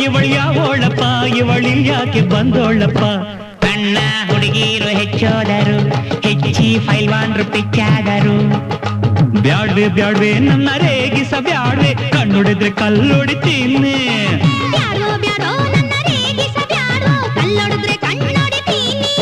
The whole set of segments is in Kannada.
ಇವಳ್ಯಾವೋಳಪ್ಪ ಇವಳಿಲ್ಯಾಕೆ ಬಂದೋಳಪ್ಪ ಕಣ್ಣ ಹುಡುಗೀರು ಹೆಚ್ಚೋದರು ಹೆಚ್ಚಿ ಫೈಲ್ವಾನ್ರು ಪಿಚ್ಚಾದರು ಬ್ಯಾಡ್ವೆ ಬ್ಯಾಡ್ವೆ ನನ್ನ ರೇಗಿಸ ಬ್ಯಾಡ್ವೆ ಕಣ್ಣುಡಿದ್ರೆ ಕಲ್ಲೊಡಿತೀನಿ ಬ್ಯಾಡೋ ಬ್ಯಾಡೋ ನನ್ನ ರೇಗಿಸ ಬ್ಯಾಡೋ ಕಲ್ಲೊಡಿದ್ರೆ ಕಣ್ಣೊಡಿತೀನಿ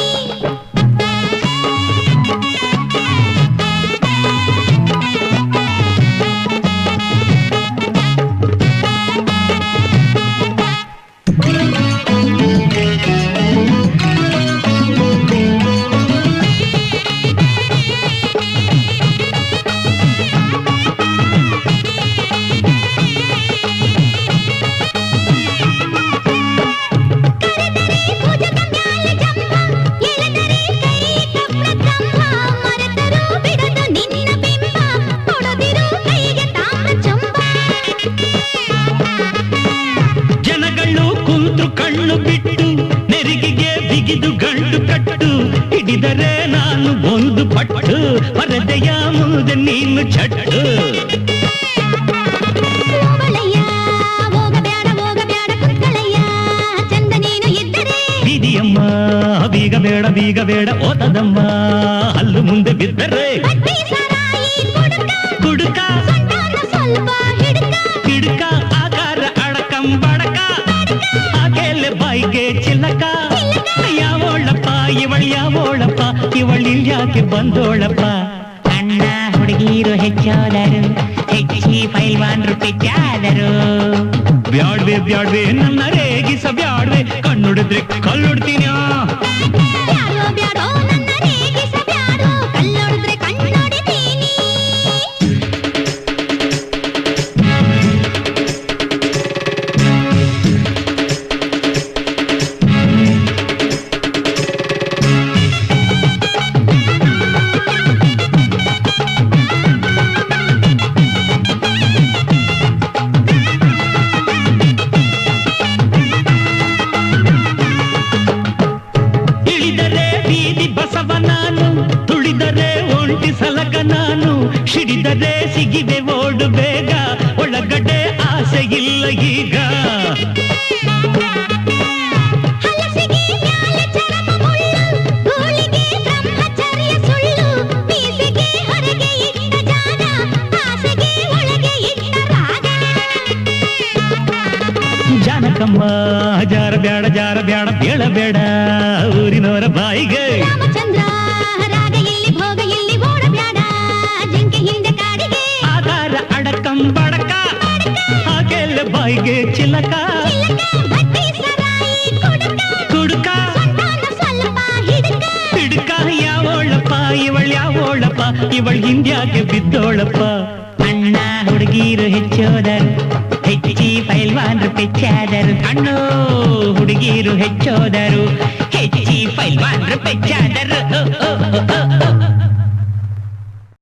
ಕಣ್ಣು ಬಿಟ್ಟು ನೆರಿಗೆಗೆ ಬಿಗಿದು ಗಂಟು ಕಟ್ಟು ಹಿಡಿದರೆ ನಾನು ಒಂದು ಪಟ್ಟು ಪರದೆಯ ಮುಂದೆ ನೀನು ಚಟ್ಟು ಬಿದಿಯಮ್ಮ ಬೀಗ ಬೇಡ ಬೀಗ ಬೇಡ ಓತದಮ್ಮ ಅಲ್ಲು ಮುಂದೆ ಬಿದ್ದರೆ ಕುಡುಕ ಹಿಡುಕ ಆಕಾರ ಅಡಕಂಬಡಕ ಆಕೆಲೆ ಬಾಯಿಗೆ ಚಿಲ್ಲಕ ಯಾವೋಳಪ್ಪ ಇವಳ್ಯಾವೋಳಪ್ಪ ಇವಳಿಲ್ಯಾಕೆ ಬಂದೋಳಪ್ಪ ಅಣ್ಣ ಹುಡುಗೀರು ಹೆಚ್ಚೋದರು ಹೆಚ್ಚಿ ಫೈಲ್ವಾನ್ರು ಪಿಚ್ಚಾದರು ಬ್ಯಾಡ್ವೆ ಬ್ಯಾಡ್ವೆ ನನ್ನ ರೇಗಿಸ ಬ್ಯಾಡ್ವೆ ಕಣ್ಣುಡಿದ್ರೆ ಕಲ್ಲುಡ್ತೀನಿ ತುಳಿದರೆ ಒಂಟಿ ಸಲಗ ನಾನು ಸಿಡಿದರೆ ಸಿಗಿವೆ ಓಡು ಬೇಗ ಒಳಗಡೆ ಆಸೆ ಇಲ್ಲ ಈಗ ಜಾನಕಮ್ಮ ಜಾರ ಬ್ಯಾಡ ಜಾರ ಬ್ಯಾಡ ಬೇಡ ಊರಿನವರ ಬಾಯಿಗೆ ಬಡಕ ಹಾಗೆಲ್ಲ ಬಾಯಿಗೆ ಚಿಲಕ ಕುಡುಕ ಹಿಡುಕ ಯಾವೋಳಪ್ಪ ಇವಳ್ಯಾವೋಳಪ್ಪ ಇವಳ್ ಹಿಂದ್ಯಾಕೆ ಬಿದ್ದೋಳಪ್ಪ ಅಣ್ಣ ಹುಡುಗೀರು ಹೆಚ್ಚೋದರು ಹೆಚ್ಚಿ ಫೈಲ್ವಾನ್ರು ಪೆಚ್ಚಾದರು ಅಣ್ಣು ಹುಡುಗೀರು ಹೆಚ್ಚೋದರು ಹೆಚ್ಚಿ ಫೈಲ್ವಾನ್ರು ಪೆಚ್ಚಾದರು